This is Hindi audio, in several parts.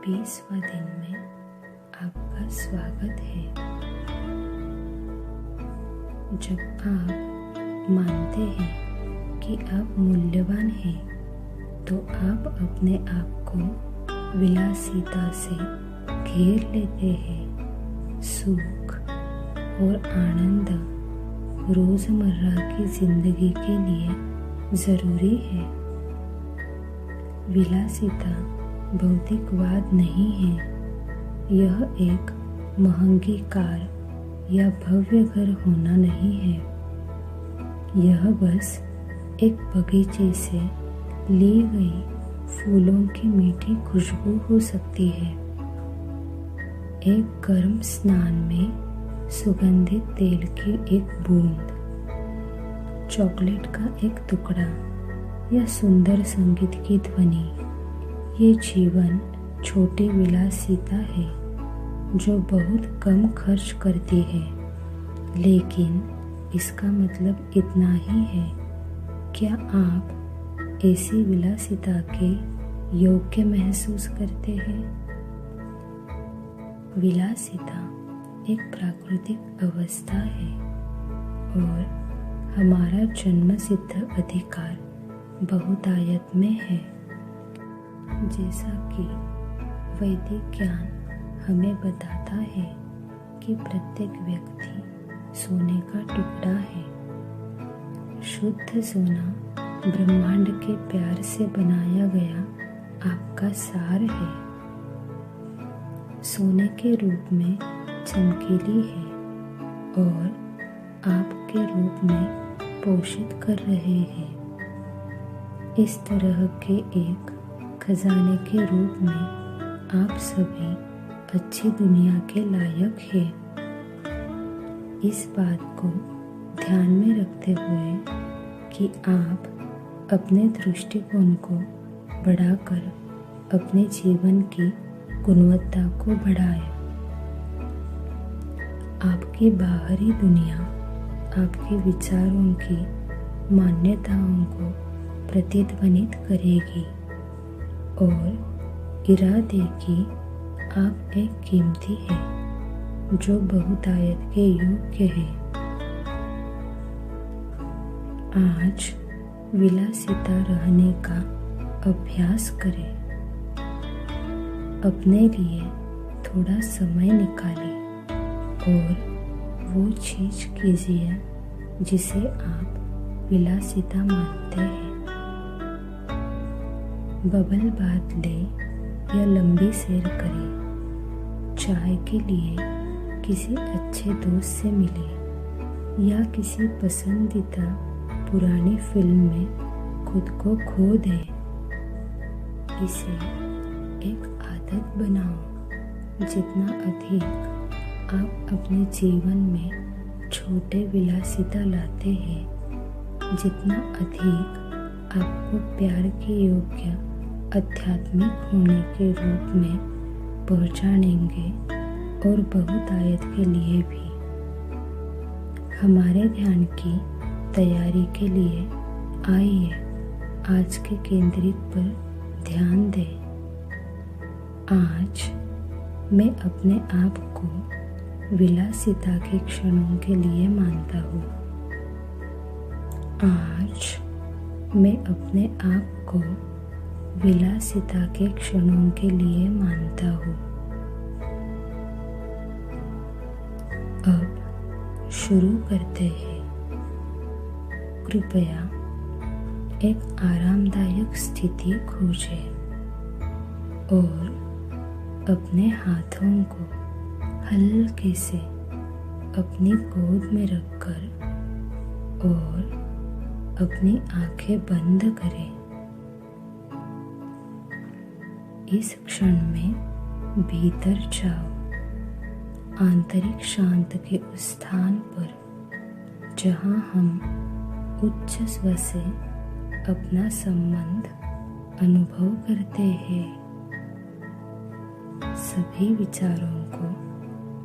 20वें दिन में आपका स्वागत है। जब आप मानते हैं कि आप मूल्यवान हैं, तो आप अपने आप को विलासिता से घेर लेते हैं। सुख और आनंद रोजमर्रा की जिंदगी के लिए जरूरी है। विलासिता भौतिकवाद नहीं है। यह एक महंगी कार या भव्य घर होना नहीं है। यह बस एक बगीचे से ली गई फूलों की मीठी खुशबू हो सकती है। एक गर्म स्नान में सुगंधित तेल की एक बूंद, चॉकलेट का एक टुकड़ा या सुंदर संगीत की ध्वनि। ये जीवन छोटी विलासिता है जो बहुत कम खर्च करती है, लेकिन इसका मतलब इतना ही है। क्या आप ऐसी विलासिता के योग्य महसूस करते हैं? विलासिता एक प्राकृतिक अवस्था है और हमारा जन्मसिद्ध अधिकार बहुतायत में है। जैसा कि वैदिक ज्ञान हमें बताता है कि प्रत्येक व्यक्ति सोने का टुकड़ा है। शुद्ध सोना ब्रह्मांड के प्यार से बनाया गया आपका सार है। सोने के रूप में चमकीली है और आपके रूप में पोषित कर रहे हैं। इस तरह के एक खजाने के रूप में आप सभी अच्छी दुनिया के लायक हैं। इस बात को ध्यान में रखते हुए कि आप अपने दृष्टिकोण को बढ़ाकर अपने जीवन की गुणवत्ता को बढ़ाएं। आपकी बाहरी दुनिया आपके विचारों की मान्यताओं को प्रतिध्वनित करेगी और इरादे की आप एक कीमती है जो बहुतायत के योग्य है। आज विलासिता रहने का अभ्यास करें। अपने लिए थोड़ा समय निकालें और वो चीज कीजिए जिसे आप विलासिता मानते हैं। बबल बाथ लें या लंबी सैर करें। चाय के लिए किसी अच्छे दोस्त से मिलें या किसी पसंदीदा पुरानी फिल्म में खुद को खो दें। इसे एक आदत बनाओ। जितना अधिक आप अपने जीवन में छोटे विलासिता लाते हैं, जितना अधिक आपको प्यार के योग्य आध्यात्मिक होने के रूप में पहचानेंगे और बहुतायत के लिए भी। हमारे ध्यान की तैयारी के लिए आइए आज के केंद्रित पर ध्यान दें। आज मैं अपने आप को विलासिता के क्षणों के लिए मानता हूँ। आज मैं अपने आप को विलासिता के क्षणों के लिए मानता हूँ। अब शुरू करते हैं। कृपया एक आरामदायक स्थिति खोजें और अपने हाथों को हल्के से अपनी गोद में रखकर और अपनी आंखें बंद करें। इस क्षण में भीतर जाओ, आंतरिक शांत के उस स्थान पर जहां हम उच्च स्वर से अपना संबंध अनुभव करते हैं। सभी विचारों को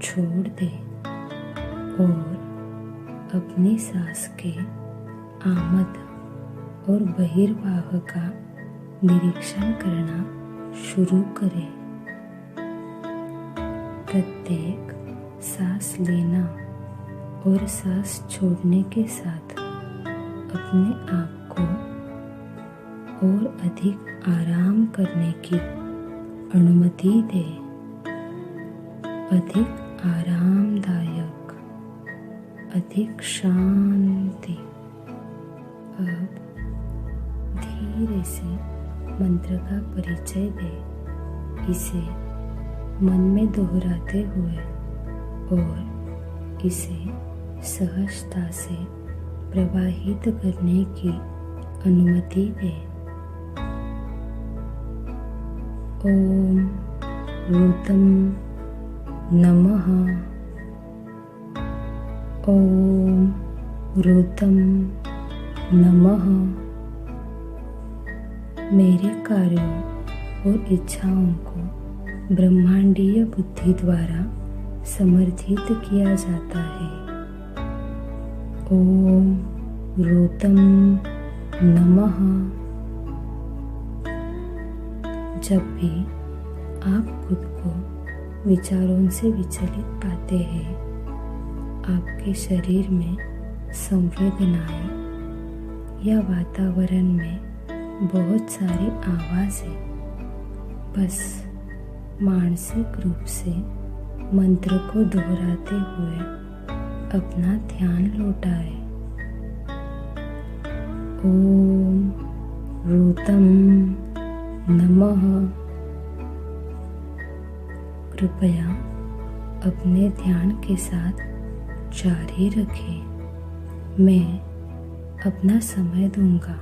छोड़ दें और अपनी सांस के आमद और बहिर्वाह का निरीक्षण करना शुरू करें। प्रत्येक सांस लेना और सांस छोड़ने के साथ अपने आप को और अधिक आराम करने की अनुमति दे। अधिक आरामदायक, अधिक शांति। अब धीरे से मंत्र का परिचय दे, इसे मन में दोहराते हुए और इसे सहजता से प्रवाहित करने की अनुमति दे। ओम ऋतं नमः। ओम ऋतं नमः। मेरे कार्यों और इच्छाओं को ब्रह्मांडीय बुद्धि द्वारा समर्थित किया जाता है। ओम ऋतं नमः। जब भी आप खुद को विचारों से विचलित पाते हैं, आपके शरीर में संवेदनाएं या वातावरण में बहुत सारी आवाज़ें, बस मानसिक रूप से मंत्र को दोहराते हुए अपना ध्यान लौटाए। ओम ऋतं नमः। कृपया अपने ध्यान के साथ जारी रखें। मैं अपना समय दूंगा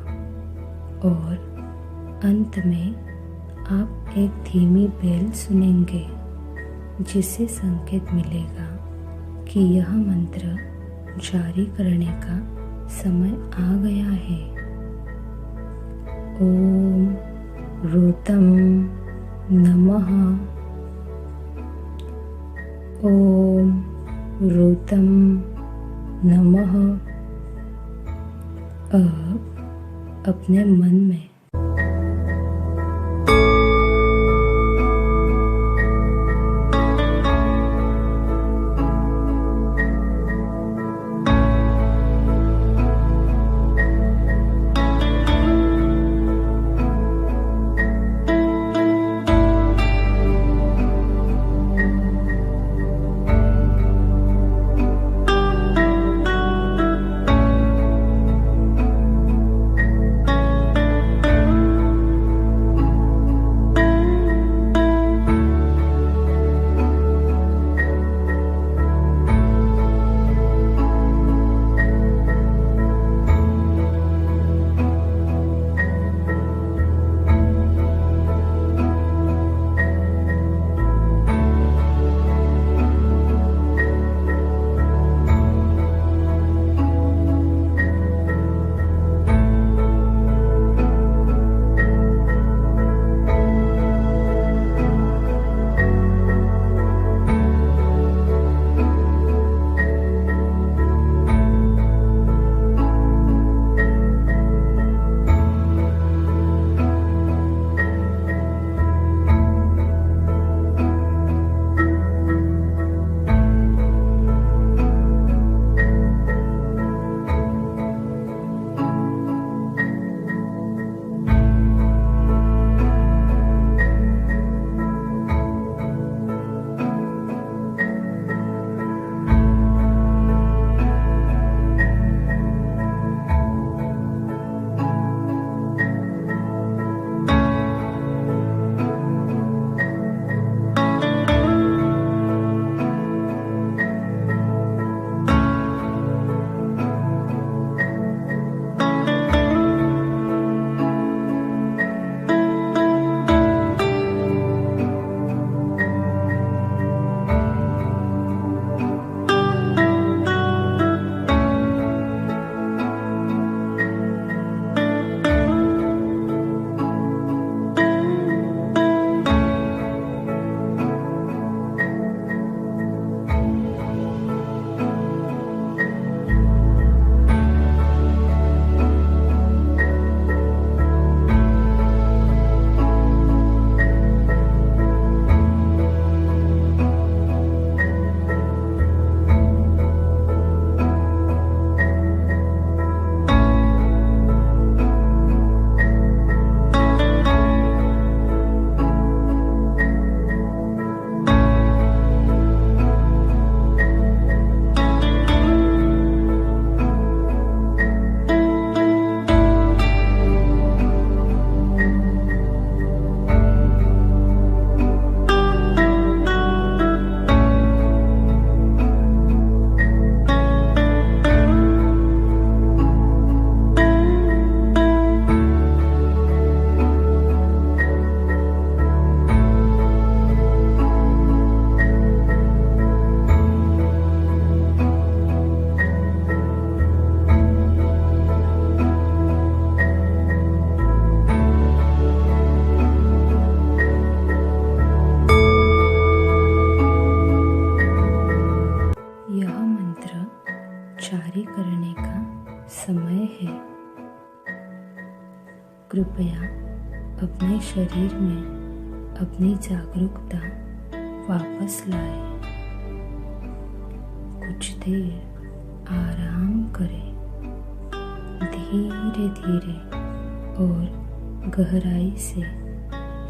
और अंत में आप एक धीमी बेल सुनेंगे, जिससे संकेत मिलेगा कि यह मंत्र जारी करने का समय आ गया है। ओम ऋतं नमः। ओम ऋतं नमः। अब अपने मन में कृपया अपने शरीर में अपनी जागरूकता वापस लाए। कुछ देर आराम करें। धीरे धीरे और गहराई से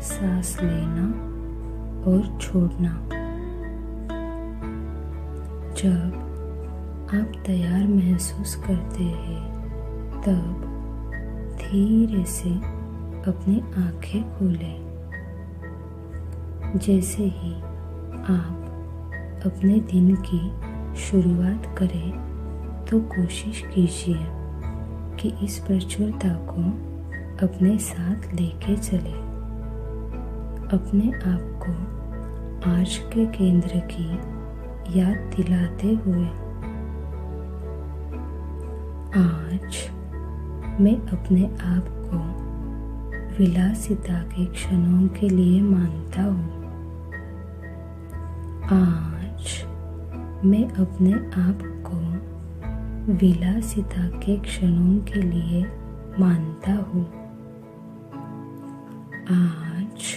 सांस लेना और छोड़ना। जब आप तैयार महसूस करते हैं तब धीरे से अपनी आंखें खोलें। जैसे ही आप अपने दिन की शुरुआत करें तो कोशिश कीजिए कि इस प्रचुरता को अपने साथ लेके चलें। अपने आप को आज के केंद्र की याद दिलाते हुए, आज मैं अपने आप को विलासिता के क्षणों के लिए मानता हूँ। आज मैं अपने आप को विलासिता के क्षणों के लिए मानता हूँ। आज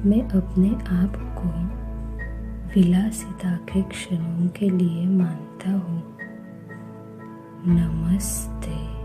मैं अपने आप को विलासिता के क्षणों के लिए मानता हूँ। नमस्ते।